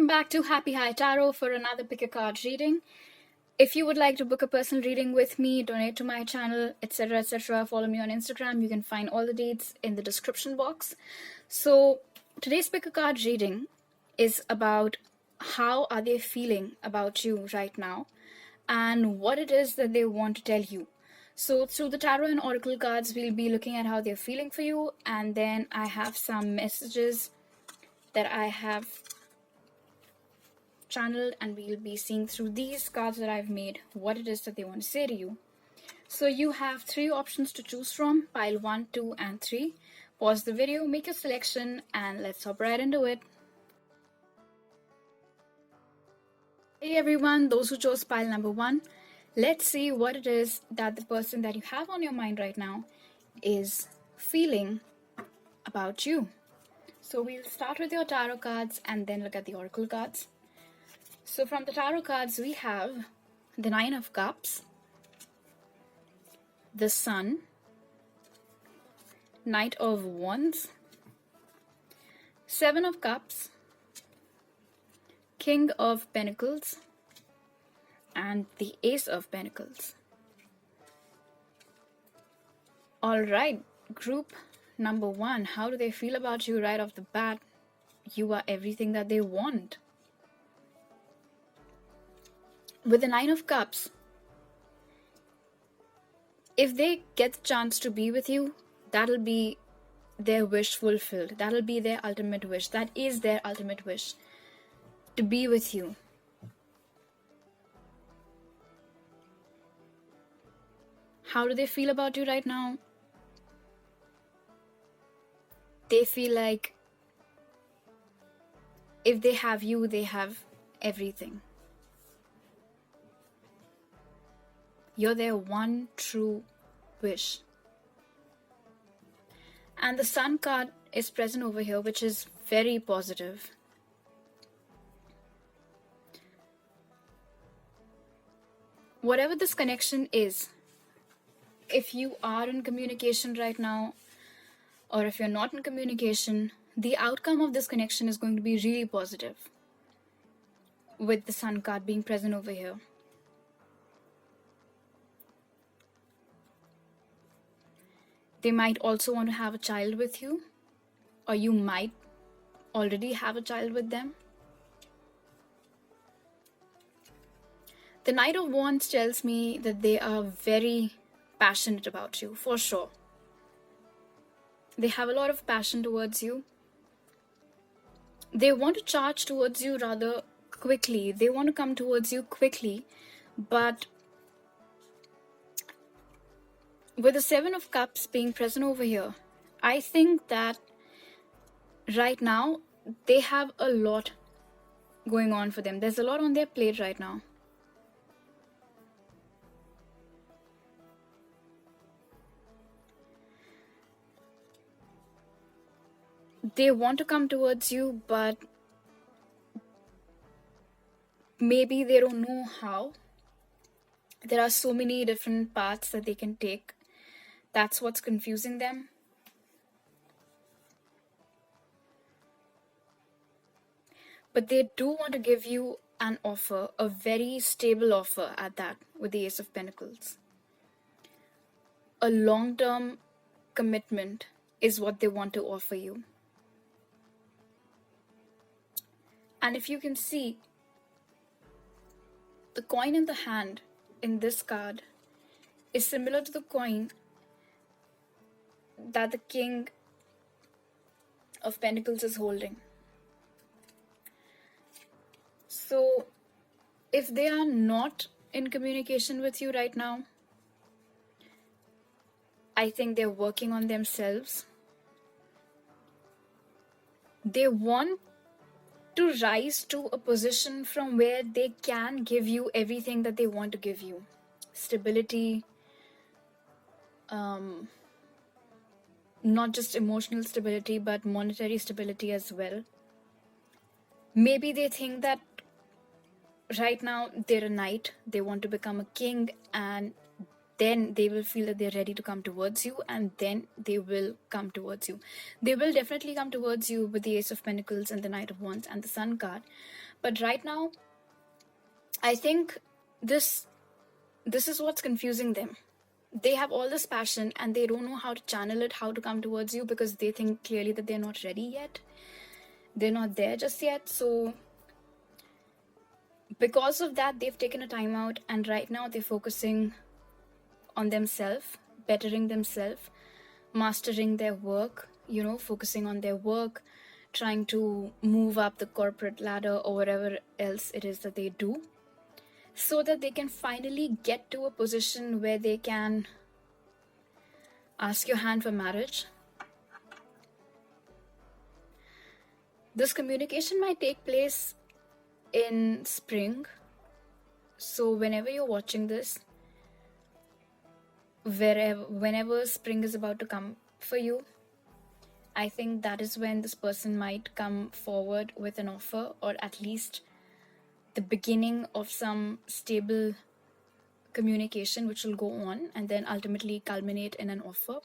Welcome back to Happy High Tarot for another pick a card reading. If you would like to book a personal reading with me, donate to my channel, etc., follow me on Instagram. You can find all the dates in the description box. So today's pick a card reading is about how are they feeling about you right now and what it is that they want to tell you. So through the tarot and oracle cards, we'll be looking at how they're feeling for you, and then I have some messages that I have channeled, and we'll be seeing through these cards that I've made what it is that they want to say to you. So you have 3 options to choose from: pile 1, 2, and 3. Pause the video, make your selection, and let's hop right into it. Hey everyone, those who chose pile number 1, let's see what it is that the person that you have on your mind right now is feeling about you. So we'll start with your tarot cards and then look at the oracle cards. So from the tarot cards, we have the 9 of Cups, the Sun, Knight of Wands, 7 of Cups, King of Pentacles, and the Ace of Pentacles. Alright, group number 1, how do they feel about you right off the bat? You are everything that they want. With the 9 of Cups, if they get the chance to be with you, that'll be their wish fulfilled. That'll be their ultimate wish. That is their ultimate wish, to be with you. How do they feel about you right now? They feel like if they have you, they have everything. You're their one true wish. And the Sun card is present over here, which is very positive. Whatever this connection is, if you are in communication right now, or if you're not in communication, the outcome of this connection is going to be really positive, with the Sun card being present over here. They might also want to have a child with you, or you might already have a child with them. The Knight of Wands tells me that they are very passionate about you, for sure. They have a lot of passion towards you. They want to charge towards you rather quickly. They want to come towards you quickly, but with the 7 of Cups being present over here, I think that right now they have a lot going on for them. There's a lot on their plate right now. They want to come towards you, but maybe they don't know how. There are so many different paths that they can take. That's what's confusing them. But they do want to give you an offer, a very stable offer at that, with the Ace of Pentacles. A long-term commitment is what they want to offer you. And if you can see, the coin in the hand in this card is similar to the coin that the King of Pentacles is holding. So if they are not in communication with you right now, I think they're working on themselves. They want to rise to a position from where they can give you everything that they want to give you. Stability, not just emotional stability, but monetary stability as well. Maybe they think that right now they're a knight, they want to become a king, and then they will feel that they're ready to come towards you, and then they will come towards you. They will definitely come towards you with the Ace of Pentacles and the Knight of Wands and the Sun card. But right now, I think this is what's confusing them. They have all this passion and they don't know how to channel it, how to come towards you, because they think clearly that they're not ready yet. They're not there just yet. So because of that, they've taken a time out, and right now they're focusing on themselves, bettering themselves, mastering their work, focusing on their work, trying to move up the corporate ladder or whatever else it is that they do, so that they can finally get to a position where they can ask your hand for marriage. This communication might take place in spring. So whenever you're watching this, whenever spring is about to come for you, I think that is when this person might come forward with an offer, or at least the beginning of some stable communication which will go on and then ultimately culminate in an offer.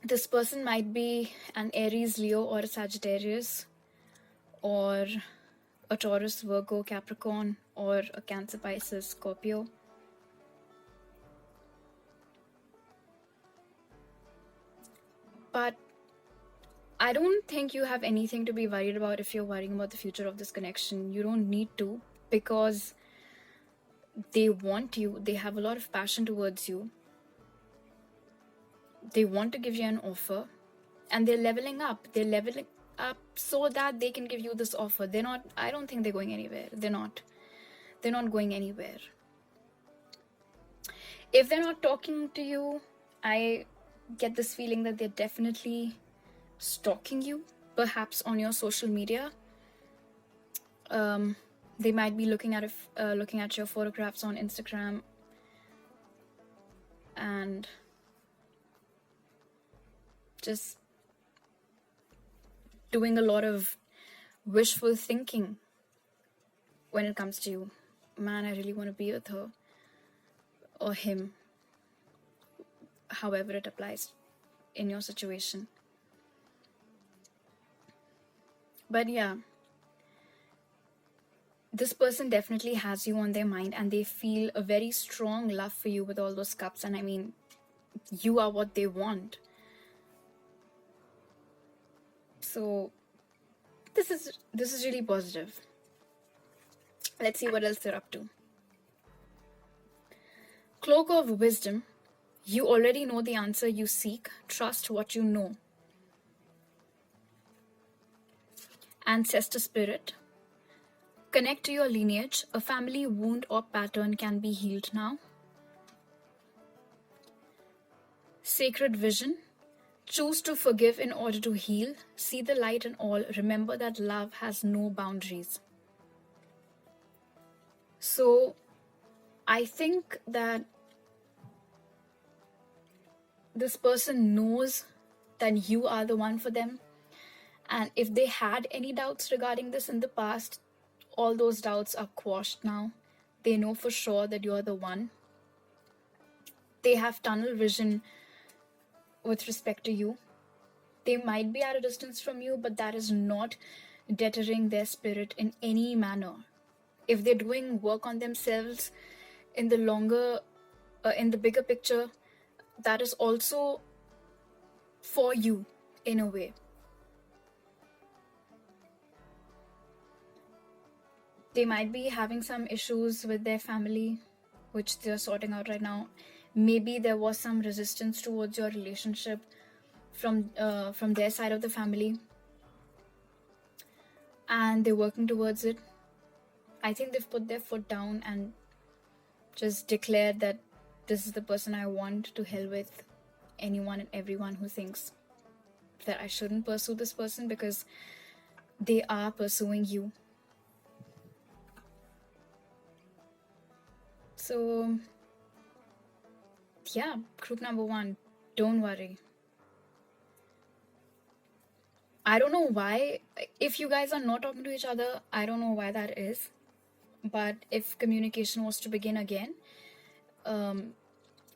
This person might be an Aries, Leo, or a Sagittarius, or a Taurus, Virgo, Capricorn, or a Cancer, Pisces, Scorpio. But I don't think you have anything to be worried about if you're worrying about the future of this connection. You don't need to, because they want you. They have a lot of passion towards you. They want to give you an offer, and they're leveling up. They're leveling up so that they can give you this offer. I don't think they're going anywhere. They're not going anywhere. If they're not talking to you, I get this feeling that they're definitely stalking you, perhaps on your social media. They might be looking at your photographs on Instagram and just doing a lot of wishful thinking when it comes to you. Man, I really want to be with her or him, however it applies in your situation. But yeah, this person definitely has you on their mind, and they feel a very strong love for you with all those cups. And I mean, you are what they want. So this is really positive. Let's see what else they're up to. Cloak of Wisdom. You already know the answer you seek. Trust what you know. Ancestor Spirit. Connect to your lineage. A family wound or pattern can be healed now. Sacred Vision. Choose to forgive in order to heal. See the light in all. Remember that love has no boundaries. So I think that this person knows that you are the one for them. And if they had any doubts regarding this in the past, all those doubts are quashed now. They know for sure that you're the one. They have tunnel vision with respect to you. They might be at a distance from you, but that is not deterring their spirit in any manner. If they're doing work on themselves in the bigger picture, that is also for you in a way. They might be having some issues with their family, which they're sorting out right now. Maybe there was some resistance towards your relationship from their side of the family, and they're working towards it. I think they've put their foot down and just declared that this is the person I want. To hell with anyone and everyone who thinks that I shouldn't pursue this person, because they are pursuing you. So yeah, group number 1, don't worry. I don't know why. If you guys are not talking to each other, I don't know why that is. But if communication was to begin again,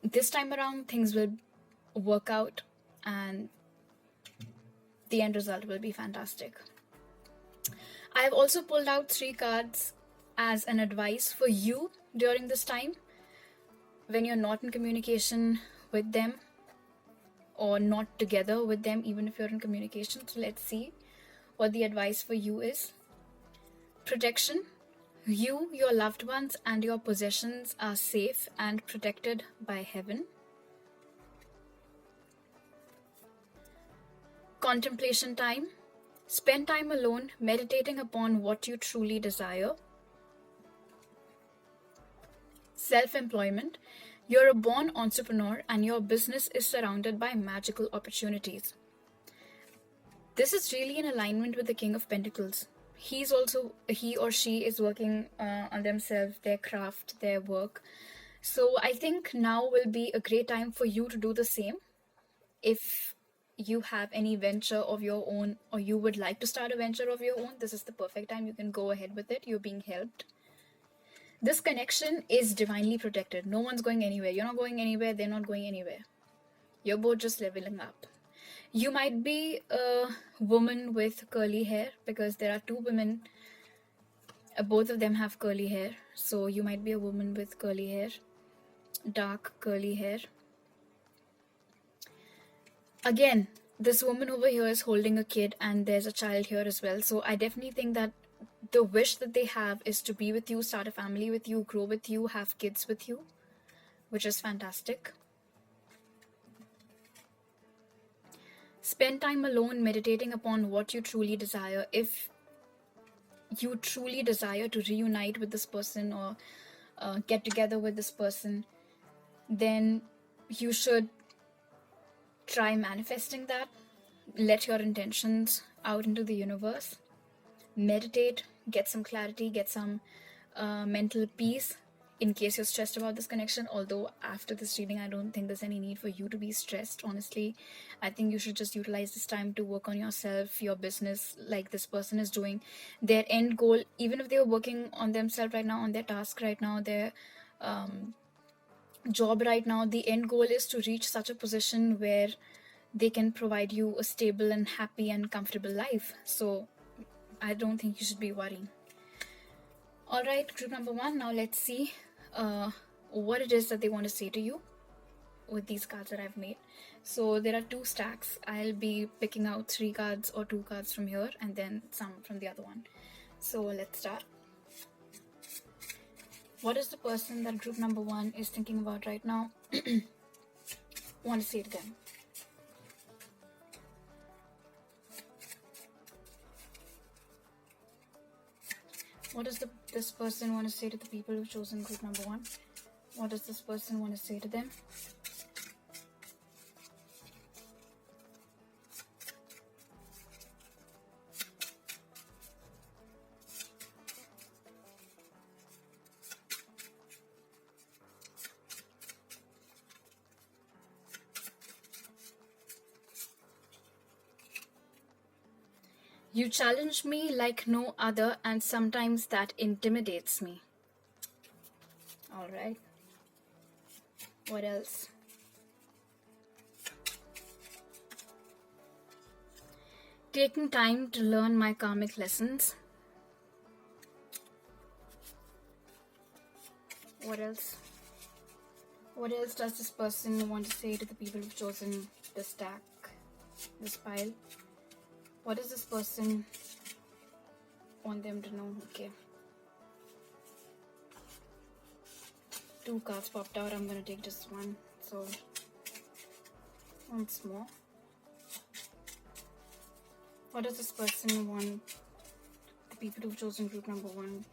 this time around things will work out, and the end result will be fantastic. I have also pulled out 3 cards as an advice for you during this time when you're not in communication with them or not together with them, even if you're in communication. So let's see what the advice for you is. Protection. You, your loved ones, and your possessions are safe and protected by heaven. Contemplation time. Spend time alone, meditating upon what you truly desire. Self-employment. You're a born entrepreneur and your business is surrounded by magical opportunities. This is really in alignment with the King of Pentacles. He or she is working on themselves, their craft, their work. So I think now will be a great time for you to do the same. If you have any venture of your own, or you would like to start a venture of your own, this is the perfect time. You can go ahead with it. You're being helped. This connection is divinely protected. No one's going anywhere. You're not going anywhere. They're not going anywhere. You're both just leveling up. You might be a woman with curly hair, because there are 2 women. Both of them have curly hair. So you might be a woman with curly hair, dark curly hair. Again, this woman over here is holding a kid and there's a child here as well. So I definitely think that the wish that they have is to be with you, start a family with you, grow with you, have kids with you, which is fantastic. Spend time alone, meditating upon what you truly desire. If you truly desire to reunite with this person or get together with this person, then you should try manifesting that. Let your intentions out into the universe. Meditate, get some clarity, get some mental peace in case you're stressed about this connection. Although after this reading, I don't think there's any need for you to be stressed, honestly. I think you should just utilize this time to work on yourself, your business, like this person is doing. Their end goal, even if they were working on themselves right now, on their task right now, their job right now, the end goal is to reach such a position where they can provide you a stable and happy and comfortable life. So I don't think you should be worrying. All right, group number 1. Now let's see what it is that they want to say to you with these cards that I've made. So there are 2 stacks. I'll be picking out 3 cards or 2 cards from here and then some from the other one. So let's start. What is the person that group number 1 is thinking about right now? Want to say to them? What does this person want to say to the people who've chosen group number 1? What does this person want to say to them? You challenge me like no other, and sometimes that intimidates me. All right. What else? Taking time to learn my karmic lessons. What else? What else does this person want to say to the people who've chosen this stack, this pile? What does this person want them to know? Okay. 2 cards popped out. I'm going to take just one. So, once more. What does this person want the people who've chosen group number 1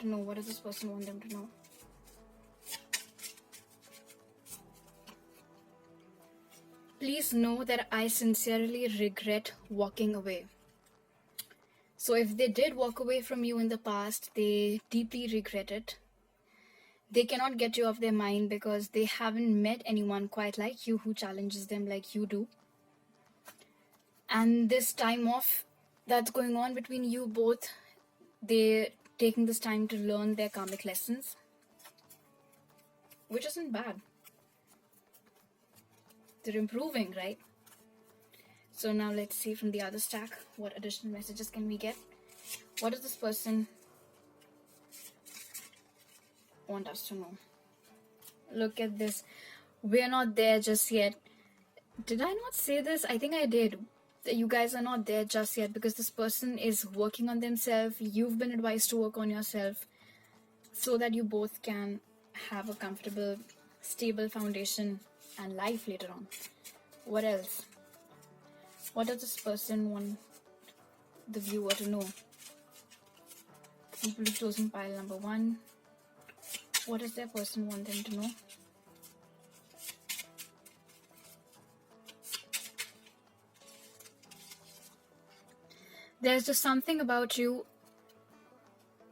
to know? What does this person want them to know? Please know that I sincerely regret walking away. So if they did walk away from you in the past, they deeply regret it. They cannot get you off their mind because they haven't met anyone quite like you who challenges them like you do. And this time off that's going on between you both, they're taking this time to learn their karmic lessons, which isn't bad. They're improving, right? So now let's see from the other stack, what additional messages can we get? What does this person want us to know? Look at this. We're not there just yet. Did I not say this? I think I did. You guys are not there just yet because this person is working on themselves. You've been advised to work on yourself so that you both can have a comfortable, stable foundation and life later on. What else? What does this person want the viewer to know? People who've chosen pile number 1. What does their person want them to know? There's just something about you.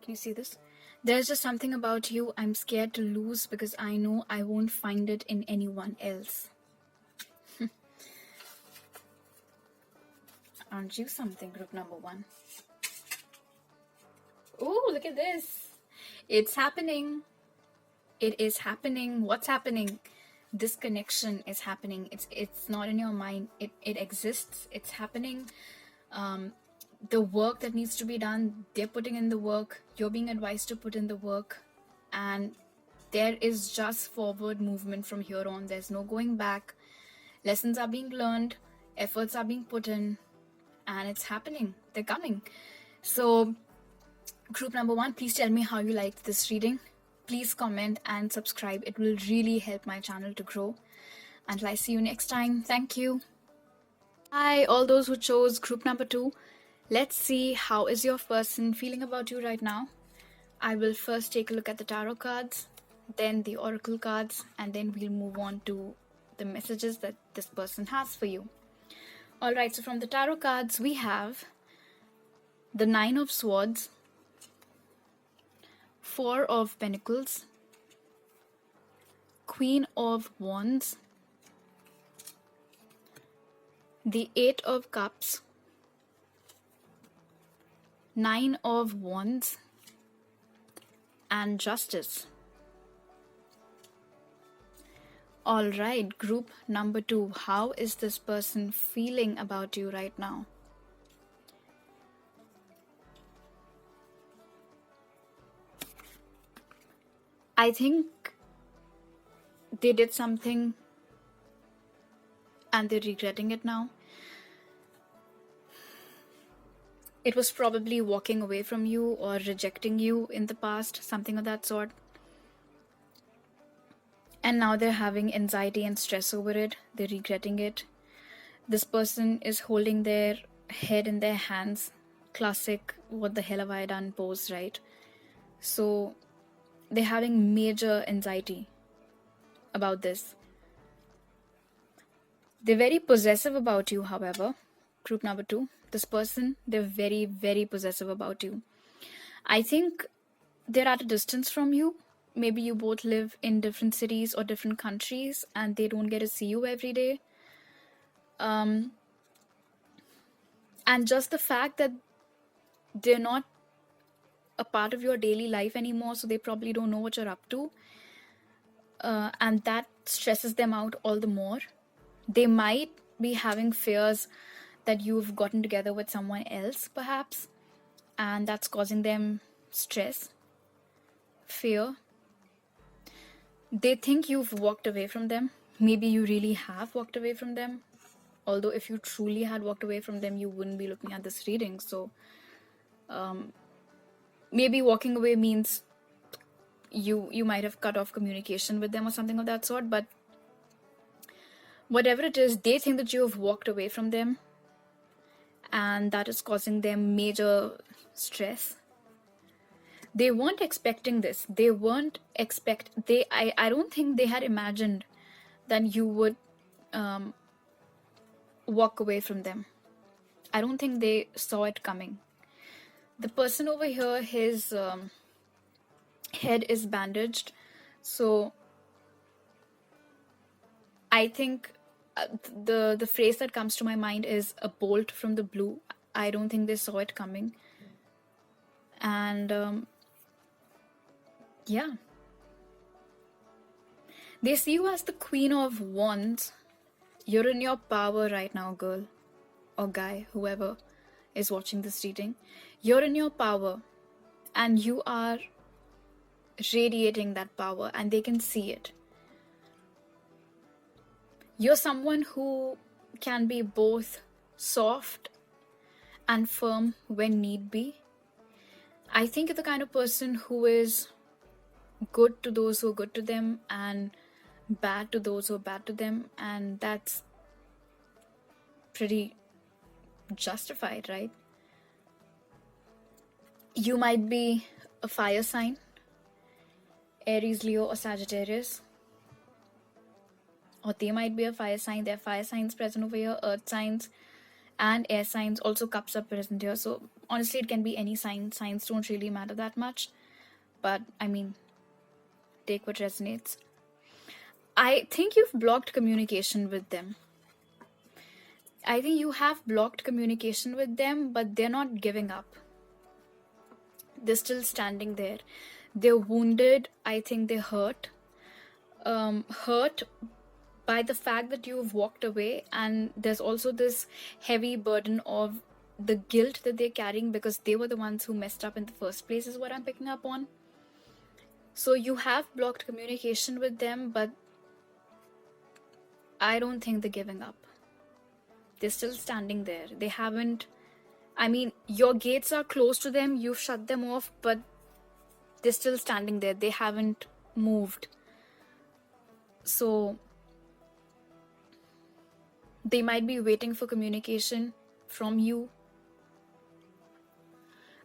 Can you see this? There's just something about you I'm scared to lose because I know I won't find it in anyone else. Aren't you something, group number 1? Oh, look at this. It's happening. It is happening. What's happening? This connection is happening. It's not in your mind. It exists. It's happening. The work that needs to be done, they're putting in the work. You're being advised to put in the work. And there is just forward movement from here on. There's no going back. Lessons are being learned. Efforts are being put in. And it's happening. They're coming. So, group number 1, please tell me how you liked this reading. Please comment and subscribe. It will really help my channel to grow. Until I see you next time. Thank you. Hi, all those who chose group number 2. Let's see how is your person feeling about you right now. I will first take a look at the tarot cards, then the oracle cards, and then we'll move on to the messages that this person has for you. Alright, so from the tarot cards, we have the 9 of Swords, 4 of Pentacles, Queen of Wands, the 8 of Cups, 9 of Wands, and Justice. Alright, group number 2, how is this person feeling about you right now? I think they did something and they're regretting it now. It was probably walking away from you or rejecting you in the past, something of that sort. And now they're having anxiety and stress over it. They're regretting it. This person is holding their head in their hands. Classic, what the hell have I done pose, right? So they're having major anxiety about this. They're very possessive about you, however. Group number 2, this person, they're very, very possessive about you. I think they're at a distance from you. Maybe you both live in different cities or different countries and they don't get to see you every day. And just the fact that they're not a part of your daily life anymore, so they probably don't know what you're up to. And that stresses them out all the more. They might be having fears that you've gotten together with someone else, perhaps. And that's causing them stress, fear. They think you've walked away from them. Maybe you really have walked away from them. Although if you truly had walked away from them, you wouldn't be looking at this reading. So maybe walking away means you might have cut off communication with them or something of that sort. But whatever it is, they think that you have walked away from them. And that is causing them major stress. They weren't expecting this. I don't think they had imagined that you would walk away from them. I don't think they saw it coming. The person over here, his head is bandaged. So I think the phrase that comes to my mind is a bolt from the blue. I don't think they saw it coming. And yeah. They see you as the Queen of Wands. You're in your power right now, girl. or guy, whoever is watching this reading, you're in your power and you are radiating that power and they can see it. You're someone who can be both soft and firm when need be. I think you're the kind of person who is good to those who are good to them and bad to those who are bad to them, and that's pretty justified, right? You might be a fire sign, Aries, Leo, or Sagittarius, or they might be a fire sign. There are fire signs present over here, earth signs and air signs, also cups are present here. So honestly, it can be any sign. Signs don't really matter that much, but I mean, take what resonates. I think you've blocked communication with them. I think you have blocked communication with them, but they're not giving up. They're still standing there. They're wounded. I think they're hurt. Hurt by the fact that you've walked away, and there's also this heavy burden of the guilt that they're carrying because they were the ones who messed up in the first place, is what I'm picking up on. So you have blocked communication with them, but I don't think they're giving up. They're still standing there. They haven't, I mean, your gates are closed to them, you've shut them off, but they're still standing there. They haven't moved. So they might be waiting for communication from you.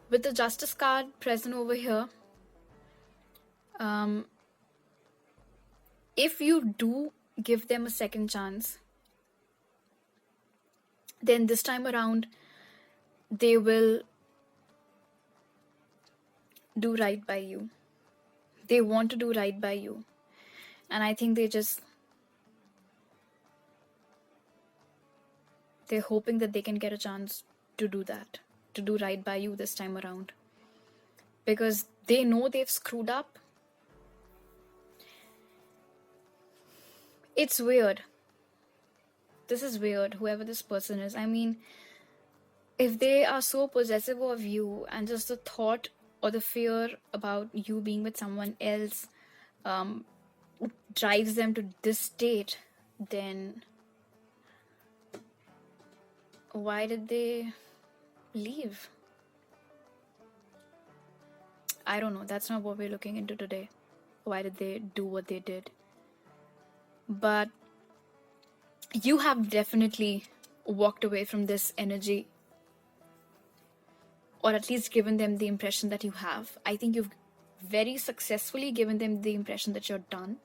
With the Justice card present over here, if you do give them a second chance, then this time around they will do right by you. They want to do right by you, and I think they're hoping that they can get a chance to do that, to do right by you this time around, because they know they've screwed up. It's weird. This is weird, whoever this person is. I mean, if they are so possessive of you and just the thought or the fear about you being with someone else drives them to this state, then why did they leave? I don't know. That's not what we're looking into today. Why did they do what they did? But you have definitely walked away from this energy, or at least given them the impression that you have. I think you've very successfully given them the impression that you're done,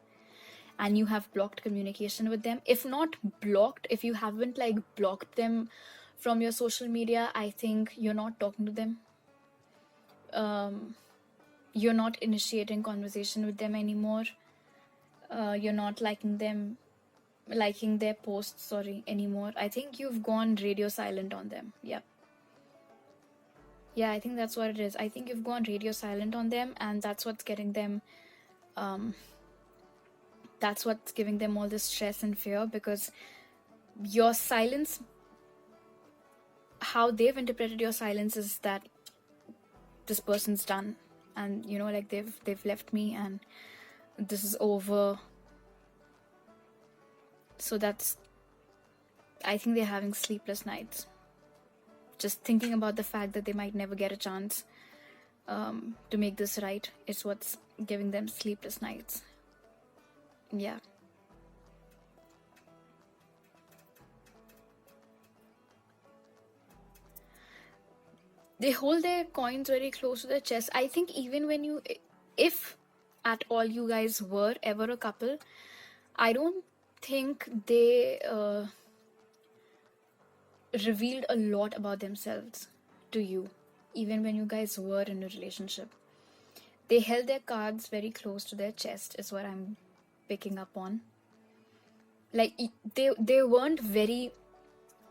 and you have blocked communication with them. If not blocked, if you haven't like blocked them from your social media, I think you're not talking to them. You're not initiating conversation with them anymore. You're not liking their posts, anymore. I think you've gone radio silent on them. Yeah, I think that's what it is. I think you've gone radio silent on them, and that's what's getting them that's what's giving them all this stress and fear, because your silence, how they've interpreted your silence is that this person's done, and like they've left me and this is over. So I think they're having sleepless nights, just thinking about the fact that they might never get a chance to make this right. Is what's giving them sleepless nights. Yeah. They hold their coins very close to their chest. I think even when if at all you guys were ever a couple, I don't think they revealed a lot about themselves to you, even when you guys were in a relationship. They held their cards very close to their chest, is what I'm picking up on. Like, they weren't very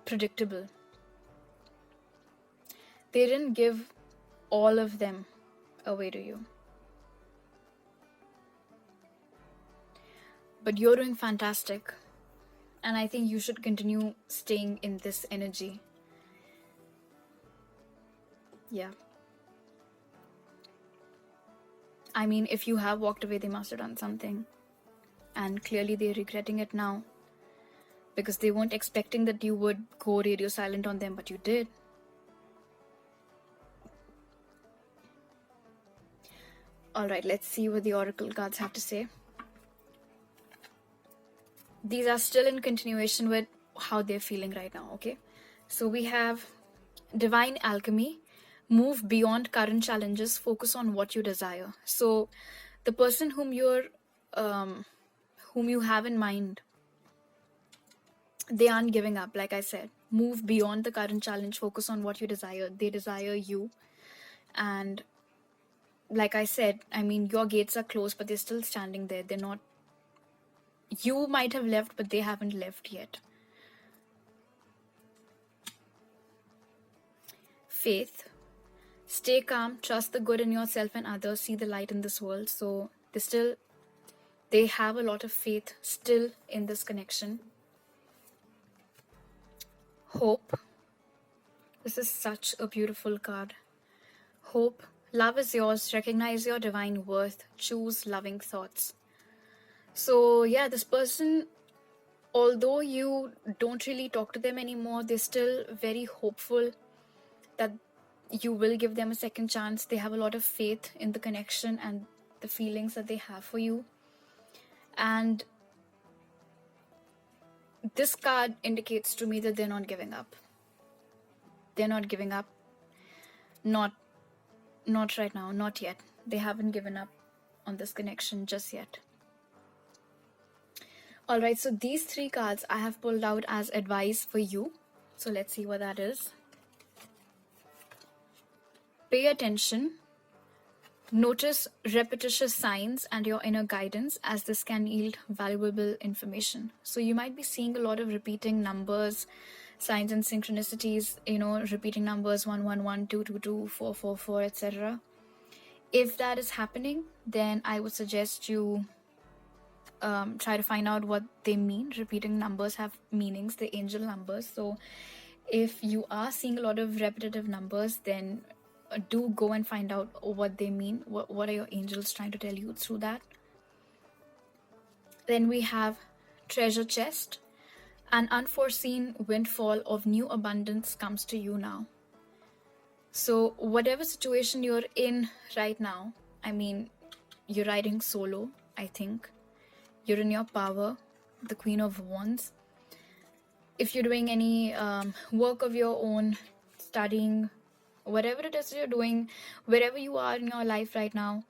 predictable. They didn't give all of them away to you. But you're doing fantastic. And I think you should continue staying in this energy. Yeah. I mean, if you have walked away, they must have done something. And clearly they're regretting it now. Because they weren't expecting that you would go radio silent on them, but you did. Alright, let's see what the oracle cards have to say. These are still in continuation with how they're feeling right now, okay? So we have divine alchemy, move beyond current challenges, focus on what you desire. So the person whom you have in mind, they aren't giving up. Like I said, move beyond the current challenge, focus on what you desire. They desire you. And like I said, I mean, your gates are closed, but they're still standing there. They're not, you might have left, but they haven't left yet. Faith. Stay calm, trust the good in yourself and others, see the light in this world. So they have a lot of faith still in this connection. Hope. This is such a beautiful card. Hope. Love is yours. Recognize your divine worth. Choose loving thoughts. So yeah, this person, although you don't really talk to them anymore, they're still very hopeful that you will give them a second chance. They have a lot of faith in the connection and the feelings that they have for you. And this card indicates to me that they're not giving up. They're not giving up. Not right now, not yet. They haven't given up on this connection just yet. Alright, so these 3 cards I have pulled out as advice for you. So let's see what that is. Pay attention. Notice repetitious signs and your inner guidance, as this can yield valuable information. So you might be seeing a lot of repeating numbers, signs and synchronicities, repeating numbers 111, 222, 444, etc. If that is happening, then I would suggest you try to find out what they mean. Repeating numbers have meanings, the angel numbers. So if you are seeing a lot of repetitive numbers, then do go and find out what they mean. What are your angels trying to tell you through that? Then we have treasure chest. An unforeseen windfall of new abundance comes to you now. So whatever situation you're in right now, I mean, you're riding solo, I think. You're in your power, the Queen of Wands. If you're doing any work of your own, studying, whatever it is you're doing, wherever you are in your life right now,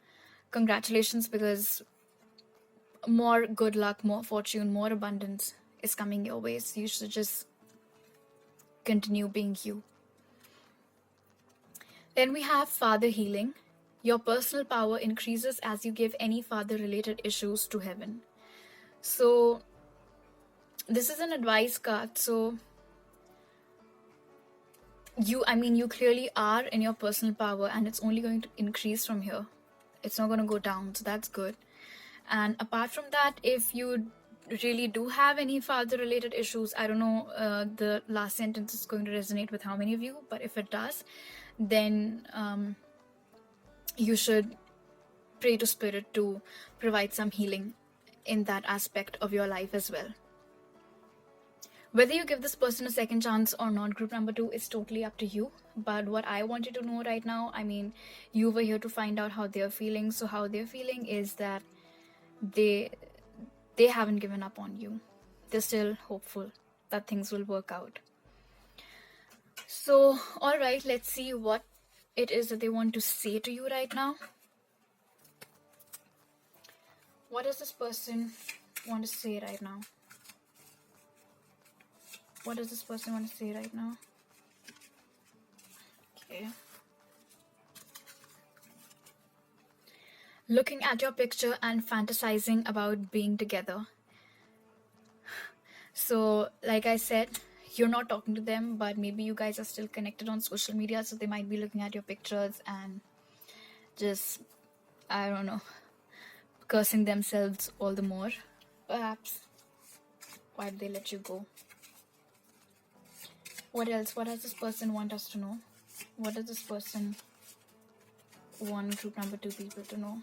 congratulations, because more good luck, more fortune, more abundance is coming your way. So you should just continue being you. Then we have father healing. Your personal power increases as you give any father related issues to heaven. So this is an advice card. So you clearly are in your personal power, and it's only going to increase from here. It's not going to go down, so that's good. And apart from that, if you really do have any father related issues, I don't know, the last sentence is going to resonate with how many of you, but if it does, then you should pray to Spirit to provide some healing in that aspect of your life as well. Whether you give this person a second chance or not, group number 2, is totally up to you. But what I want you to know right now, you were here to find out how they're feeling. So how they're feeling is that they haven't given up on you. They're still hopeful that things will work out. So, all right, let's see what it is that they want to say to you right now. What does this person want to say right now? What does this person want to say right now? Okay. Looking at your picture and fantasizing about being together. So, like I said, you're not talking to them, but maybe you guys are still connected on social media, so they might be looking at your pictures and just, I don't know, cursing themselves all the more. Perhaps. Why did they let you go? What else? What does this person want us to know? What does this person want group number 2 people to know?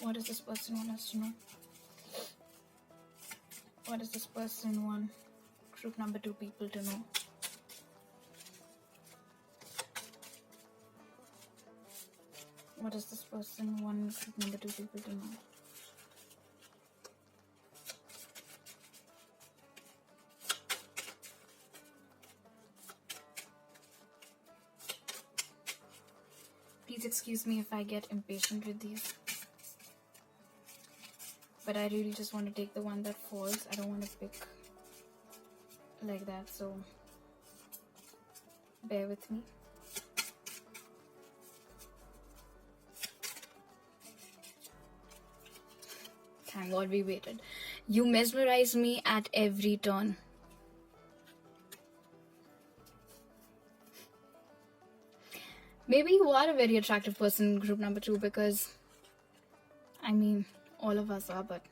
What does this person want us to know? What does this person want group number 2 people to know? What does this person want group number 2 people to know? Please excuse me if I get impatient with these. But I really just want to take the one that falls. I don't want to pick like that, so bear with me. Thank God we waited. You mesmerize me at every turn. Maybe you are a very attractive person, group number 2, because I mean, all of us are, but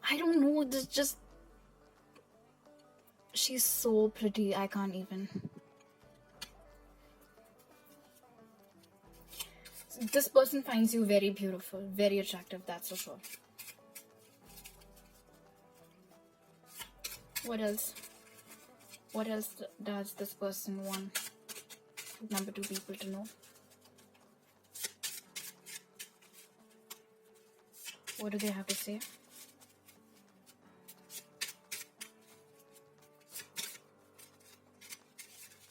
I don't know, this just, she's so pretty, I can't even. This person finds you very beautiful, very attractive, that's for sure. What else? What else does this person want number 2 people to know? What do they have to say?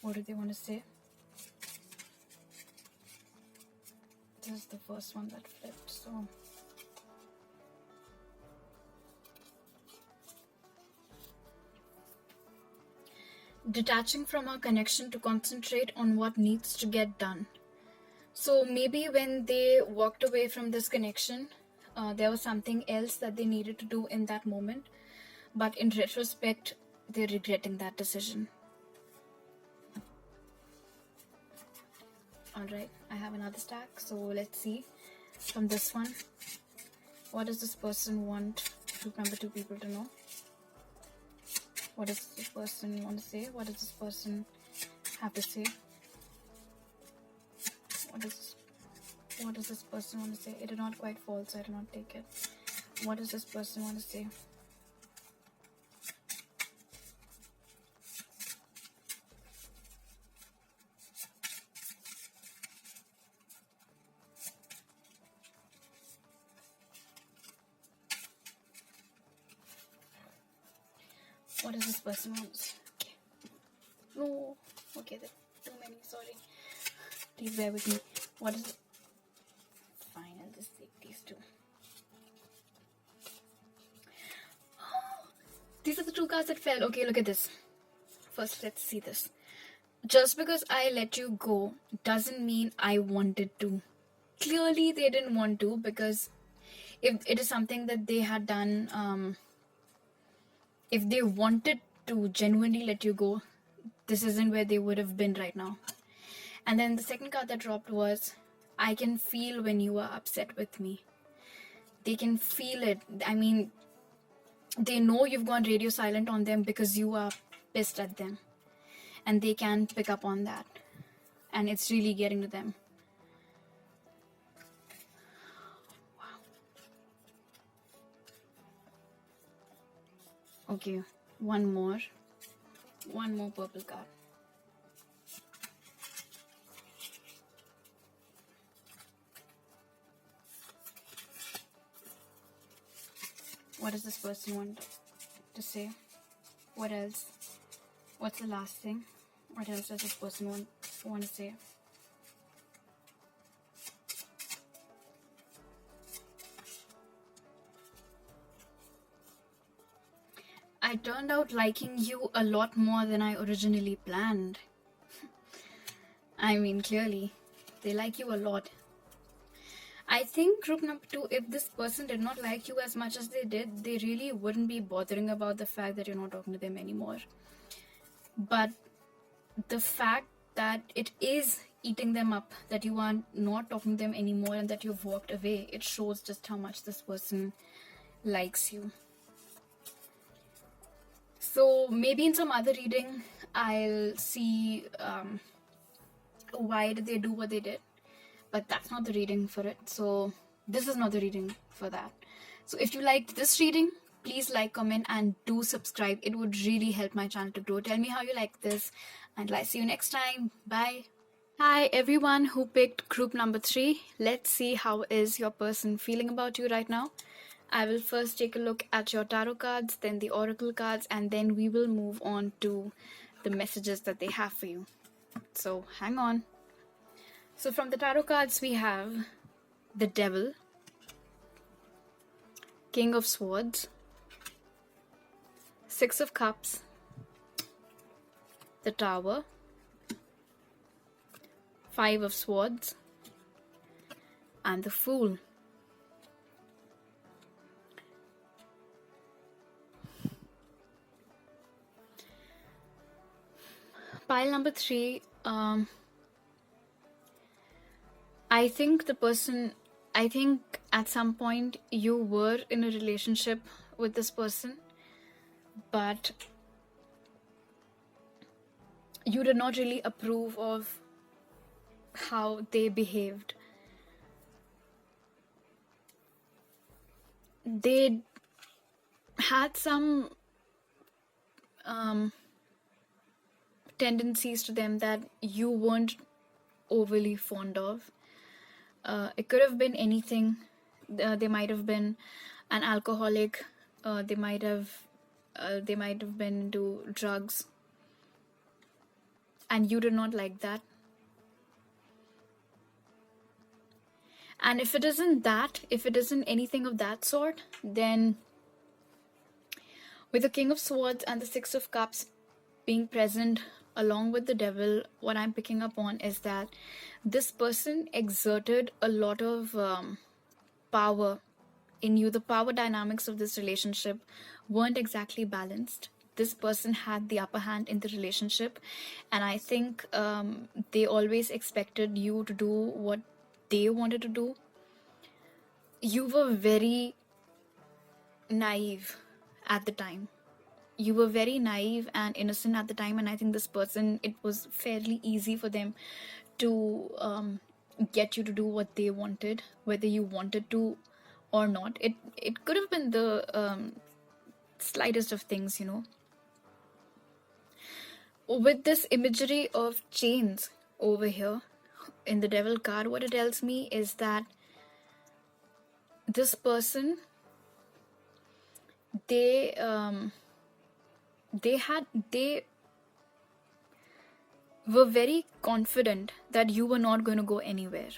What do they want to say? This is the first one that flipped, so detaching from our connection to concentrate on what needs to get done. So maybe when they walked away from this connection, there was something else that they needed to do in that moment, but in retrospect, they're regretting that decision. Alright, I have another stack, so let's see from this one. What does this person want group number 2 people to know? What does this person want to say? What does this person have to say? What does this person want to say? It did not quite fall, so I did not take it. What does this person want to say? What does this person want? Okay. No. Okay, there are too many. Sorry. Please bear with me. What is it? Fine, I'll just take these two. These are the 2 cards that fell. Okay, look at this. First, let's see this. Just because I let you go doesn't mean I wanted to. Clearly, they didn't want to, because if it is something that they had done, if they wanted to genuinely let you go, this isn't where they would have been right now. And then the second card that dropped was, I can feel when you are upset with me. They can feel it. I mean, they know you've gone radio silent on them because you are pissed at them. And they can pick up on that. And it's really getting to them. Wow. Okay, one more purple card. What does this person want to say? What else? What's the last thing? What else does this person want to say? I turned out liking you a lot more than I originally planned. I mean, clearly, they like you a lot. I think group number 2, if this person did not like you as much as they did, they really wouldn't be bothering about the fact that you're not talking to them anymore. But the fact that it is eating them up, that you are not talking to them anymore, and that you've walked away, it shows just how much this person likes you. So maybe in some other reading, I'll see why did they do what they did. But that's not the reading for it. So this is not the reading for that. So if you liked this reading, please like, comment, and do subscribe. It would really help my channel to grow. Tell me how you like this, and I'll see you next time. Bye. Hi everyone who picked group number 3. Let's see how is your person feeling about you right now. I will first take a look at your tarot cards, then the oracle cards, and then we will move on to the messages that they have for you. So hang on. So from the tarot cards we have the Devil, King of Swords, Six of Cups, the Tower, Five of Swords, and the Fool. Pile number 3, I think at some point you were in a relationship with this person, but you did not really approve of how they behaved. They had some tendencies to them that you weren't overly fond of. It could have been anything. They might have been an alcoholic. They might have been into drugs, and you did not like that. And if it isn't anything of that sort, then with the King of Swords and the Six of Cups being present along with the Devil, what I'm picking up on is that this person exerted a lot of power in you. The power dynamics of this relationship weren't exactly balanced. This person had the upper hand in the relationship, and I think they always expected you to do what they wanted to do. You were very naive at the time. You were very naive and innocent at the time, and I think this person, it was fairly easy for them to get you to do what they wanted, whether you wanted to or not. It could have been the slightest of things, you know. With this imagery of chains over here in the Devil card, what it tells me is that this person, they were very confident that you were not going to go anywhere.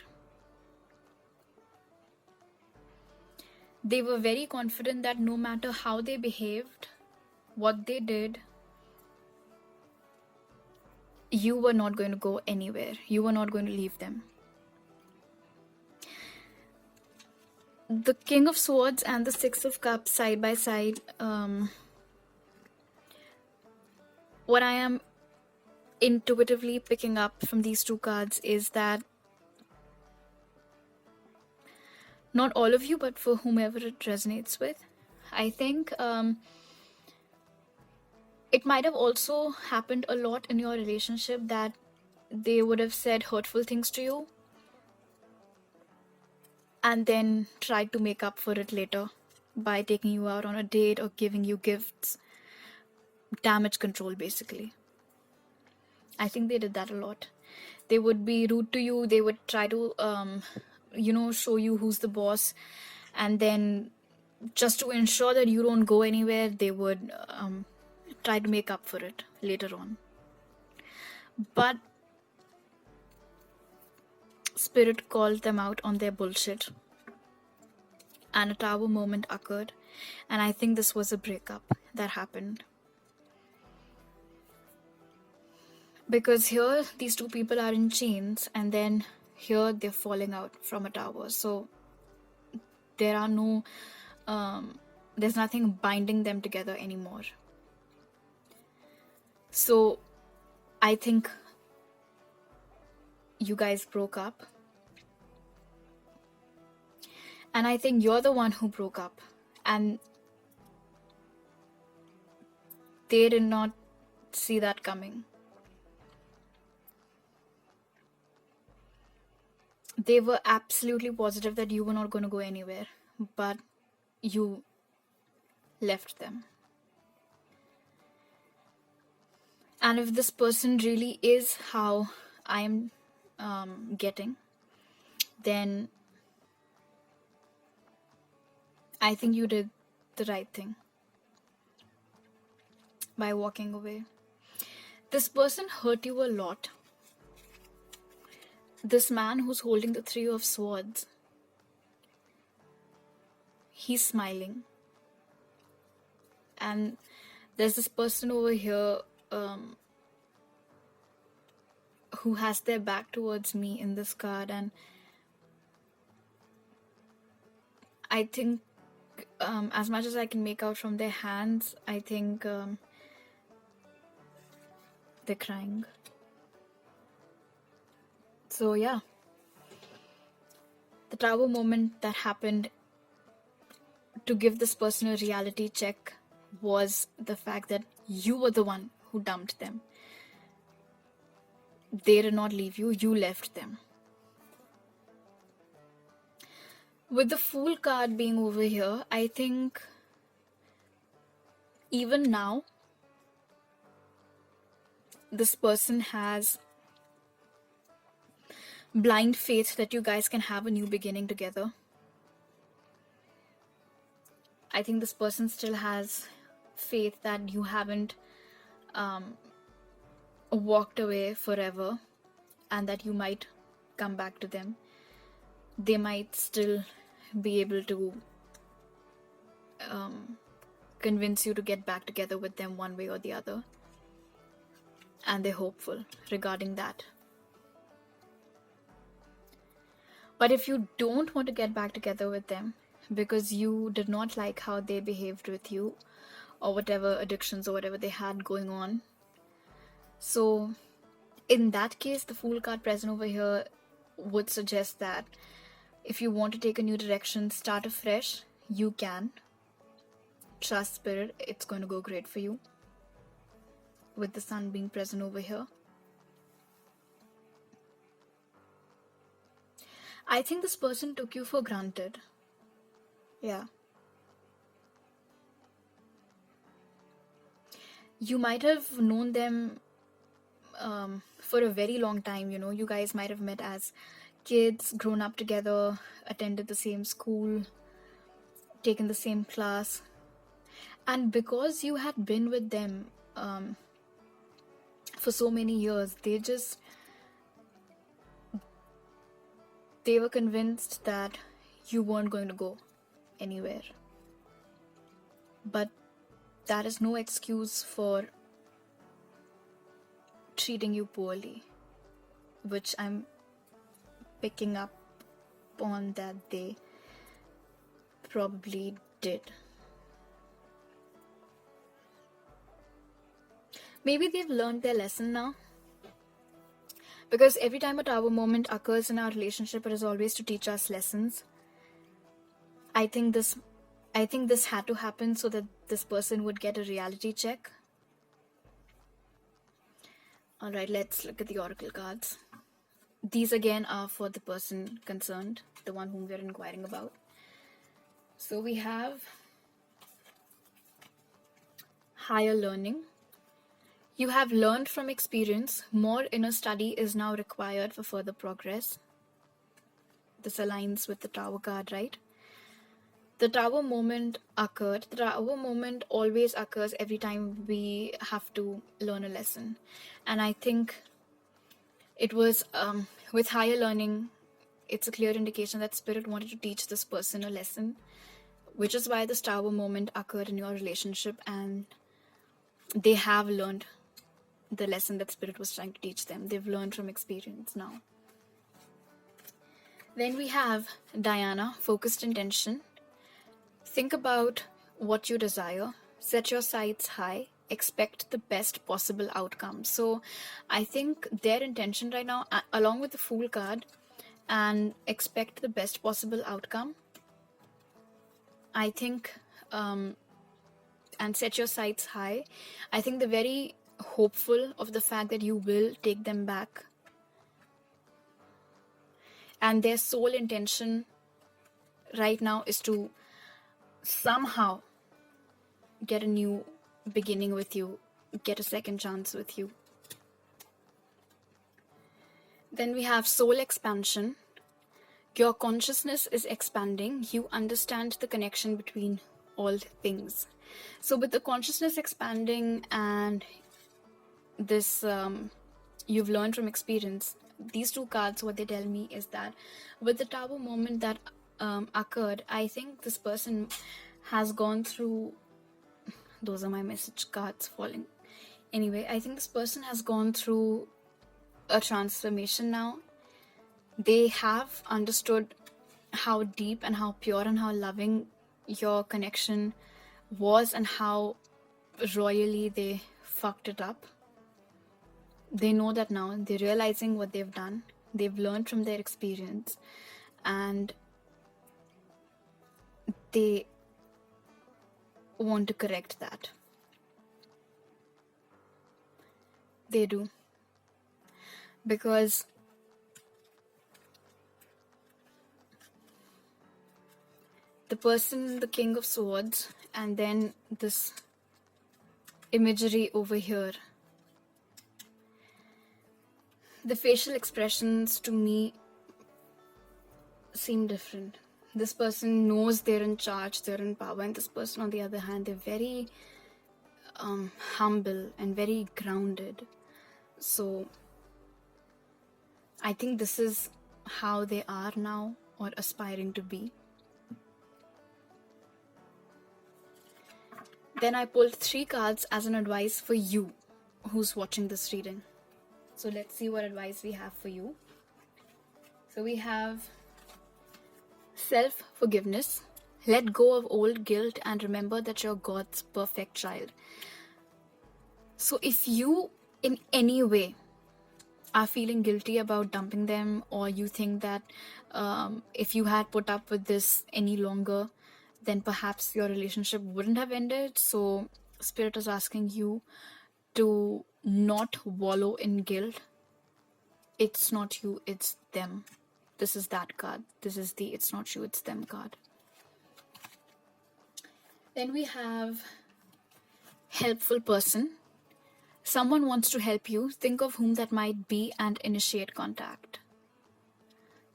They were very confident that no matter how they behaved, what they did, you were not going to go anywhere. You were not going to leave them. The King of Swords and the Six of Cups side by side, what I am intuitively picking up from these two cards is that not all of you, but for whomever it resonates with, I think it might have also happened a lot in your relationship that they would have said hurtful things to you and then tried to make up for it later by taking you out on a date or giving you gifts. Damage control, basically. I think they did that a lot. They would be rude to you. They would try to, show you who's the boss. And then just to ensure that you don't go anywhere, they would try to make up for it later on. But Spirit called them out on their bullshit. And a Tower moment occurred. And I think this was a breakup that happened. Because here, these two people are in chains, and then here they're falling out from a tower. So there are no, there's nothing binding them together anymore. So I think you guys broke up. And I think you're the one who broke up. And they did not see that coming. They were absolutely positive that you were not going to go anywhere, but you left them. And if this person really is how I'm getting, then I think you did the right thing by walking away. This person hurt you a lot. This man who's holding the Three of Swords, he's smiling. And there's this person over here who has their back towards me in this card, and I think as much as I can make out from their hands, I think they're crying. So yeah, the Tower moment that happened to give this person a reality check was the fact that you were the one who dumped them. They did not leave you, you left them. With the Fool card being over here, I think even now, this person has blind faith that you guys can have a new beginning together. I think this person still has faith that you haven't walked away forever and that you might come back to them. They might still be able to convince you to get back together with them one way or the other. And they're hopeful regarding that. But if you don't want to get back together with them because you did not like how they behaved with you or whatever addictions or whatever they had going on, so in that case, the Fool card present over here would suggest that if you want to take a new direction, start afresh, you can. Trust Spirit, it's going to go great for you. With the Sun being present over here. I think this person took you for granted. Yeah. You might have known them for a very long time, you know. You guys might have met as kids, grown up together, attended the same school, taken the same class. And because you had been with them for so many years, they were convinced that you weren't going to go anywhere. But that is no excuse for treating you poorly, which I'm picking up on that they probably did. Maybe they've learned their lesson now. Because every time a Tower moment occurs in our relationship, it is always to teach us lessons. I think this had to happen so that this person would get a reality check. Alright, let's look at the Oracle cards. These again are for the person concerned, the one whom we're inquiring about. So we have higher learning. You have learned from experience. More inner study is now required for further progress. This aligns with the Tower card, right? The Tower moment occurred. The Tower moment always occurs every time we have to learn a lesson. And I think it was with higher learning, it's a clear indication that Spirit wanted to teach this person a lesson, which is why this Tower moment occurred in your relationship, and they have learned the lesson that Spirit was trying to teach them. They've learned from experience now. Then we have Diana, focused intention. Think about what you desire. Set your sights high. expect the best possible outcome. So I think their intention right now, along with the Fool card and expect the best possible outcome, I think, and set your sights high. I think they're very hopeful of the fact that you will take them back. And their sole intention right now is to somehow get a new beginning with you, get a second chance with you. Then we have soul expansion. Your consciousness is expanding. You understand the connection between all things. So with the consciousness expanding and this, you've learned from experience, these two cards, what they tell me is that with the Tower moment that occurred, I think this person has gone through, those are my message cards falling. Anyway, I think this person has gone through a transformation now. They have understood how deep and how pure and how loving your connection was and how royally they fucked it up. They know that now. They're realizing what they've done. They've learned from their experience, and they want to correct that. They do. Because the person, the King of Swords, and then this imagery over here, the facial expressions to me seem different. This person knows they're in charge, they're in power, and this person, on the other hand, they're very humble and very grounded. So I think this is how they are now, or aspiring to be. Then I pulled 3 cards as an advice for you who's watching this reading. So let's see what advice we have for you. So we have self-forgiveness. Let go of old guilt and remember that you're God's perfect child. So if you in any way are feeling guilty about dumping them, or you think that if you had put up with this any longer, then perhaps your relationship wouldn't have ended. So Spirit is asking you to not wallow in guilt. It's not you, it's them. This is that card. This is the it's not you, it's them card. Then we have helpful person. Someone wants to help you. Think of whom that might be and initiate contact.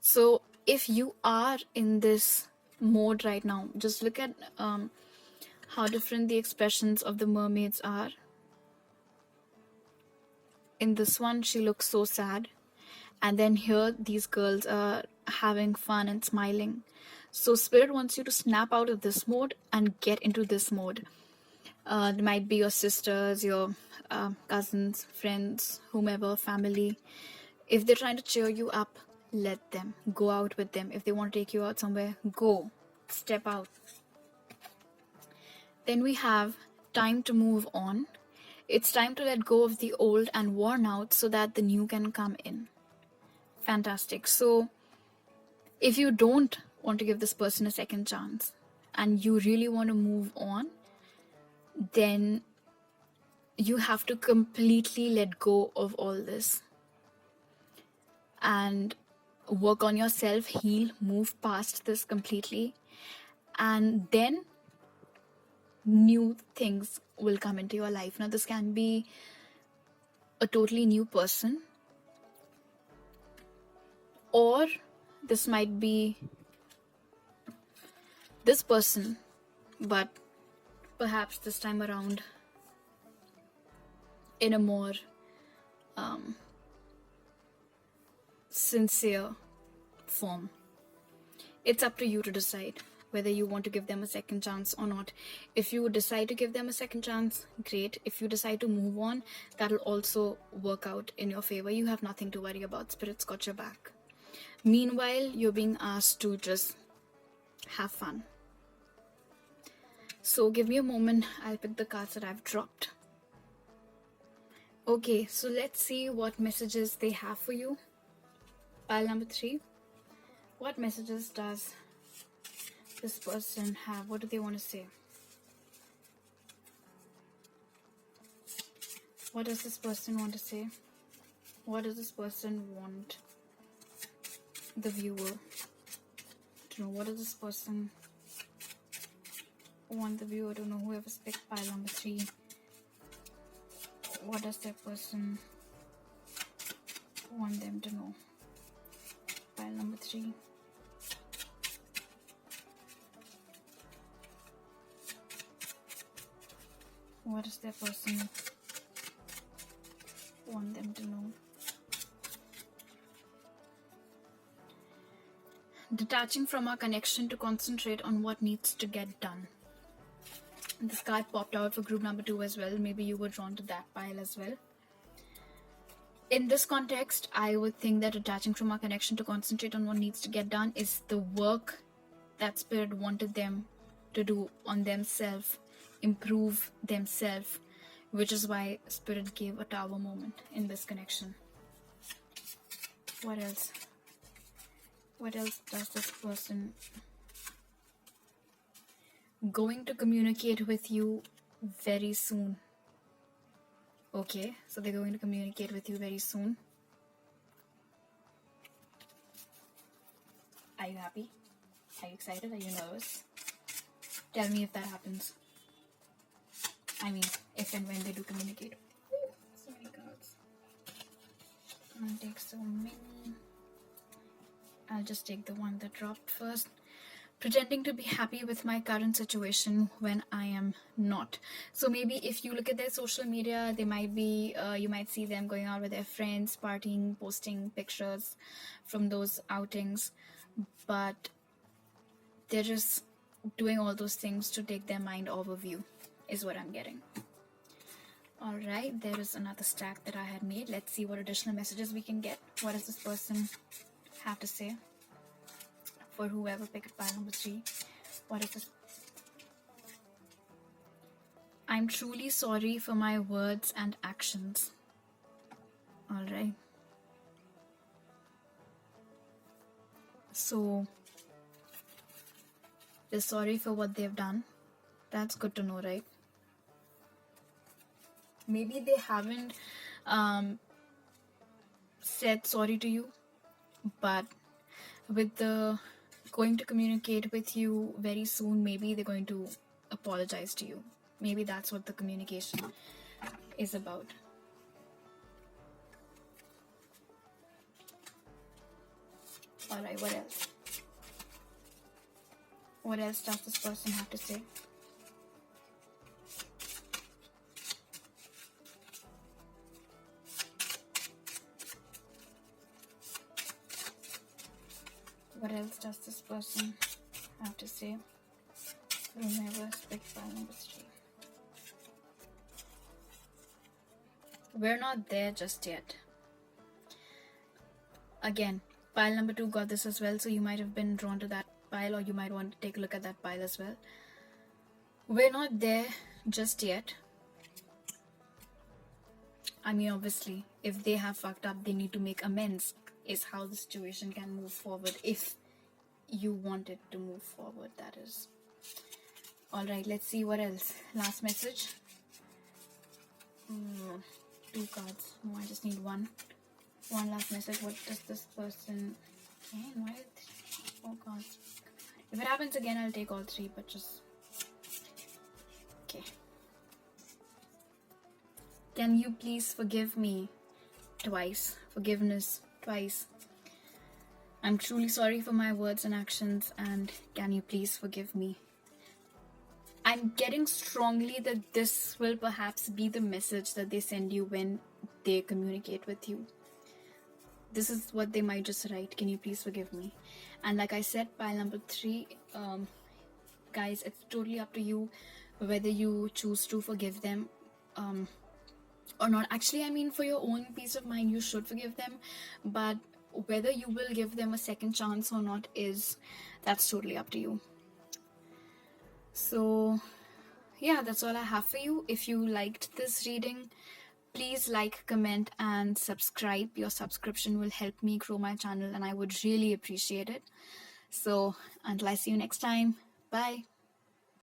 So if you are in this mode right now, just look at how different the expressions of the mermaids are. In this one, she looks so sad. And then here, these girls are having fun and smiling. So Spirit wants you to snap out of this mode and get into this mode. There might be your sisters, your cousins, friends, whomever, family. If they're trying to cheer you up, let them. Go out with them. If they want to take you out somewhere, go. Step out. Then we have time to move on. It's time to let go of the old and worn out so that the new can come in. Fantastic. So if you don't want to give this person a second chance and you really want to move on, then you have to completely let go of all this and work on yourself, heal, move past this completely, and then new things will come into your life. Now this can be a totally new person, or this might be this person, but perhaps this time around in a more sincere form. It's up to you to decide whether you want to give them a second chance or not. If you decide to give them a second chance, great. If you decide to move on, that'll also work out in your favor. You have nothing to worry about. Spirit's got your back. Meanwhile, you're being asked to just have fun. So give me a moment. I'll pick the cards that I've dropped. Okay, so let's see what messages they have for you. Pile number 3. What messages does this person have? What do they want to say? What does this person want to say? What does this person want the viewer to know? What does this person want the viewer to know? Whoever's picked pile number 3. What does that person want them to know? Pile number 3. What does that person want them to know? Detaching from our connection to concentrate on what needs to get done. This card popped out for group number 2 as well. Maybe you were drawn to that pile as well. In this context, I would think that detaching from our connection to concentrate on what needs to get done is the work that Spirit wanted them to do on themselves, improve themselves, which is why Spirit gave a tower moment in this connection. What else? What else does this person going to communicate with you very soon? Okay, so they're going to communicate with you very soon. Are you happy? Are you excited? Are you nervous? Tell me if that happens. I mean, if and when they do communicate. So many cards. I'm gonna take so many. I'll just take the one that dropped first. Pretending to be happy with my current situation when I am not. So maybe if you look at their social media, they might be, you might see them going out with their friends, partying, posting pictures from those outings, but they're just doing all those things to take their mind off of you, is what I'm getting. All right, there is another stack that I had made. Let's see what additional messages we can get. What does this person have to say? For whoever picked pile number 3, what is this? I'm truly sorry for my words and actions. All right. So they're sorry for what they've done. That's good to know, right? Maybe they haven't said sorry to you, but with the going to communicate with you very soon, maybe they're going to apologize to you. Maybe that's what the communication is about. Alright, what else? What else does this person have to say? What else does this person have to say? Whomever picked pile number 3. We're not there just yet. Again, pile number 2 got this as well, so you might have been drawn to that pile, or you might want to take a look at that pile as well. We're not there just yet. I mean, obviously, if they have fucked up, they need to make amends, is how the situation can move forward, if you want it to move forward, that is. Alright, let's see what else. Last message. 2 cards. No, I just need one. One last message. What does this person... Why did... Oh god. If it happens again, I'll take all 3, but just... Okay. Can you please forgive me twice? Forgiveness twice. I'm truly sorry for my words and actions, and can you please forgive me? I'm getting strongly that this will perhaps be the message that they send you when they communicate with you. This is what they might just write. Can you please forgive me? And like I said, pile number 3, guys, it's totally up to you whether you choose to forgive them or not. Actually, I mean, for your own peace of mind, you should forgive them, but whether you will give them a second chance or not, that's totally up to you. So yeah, that's all I have for you. If you liked this reading, Please like, comment, and subscribe. Your subscription will help me grow my channel, and I would really appreciate it. So until I see you next time, bye.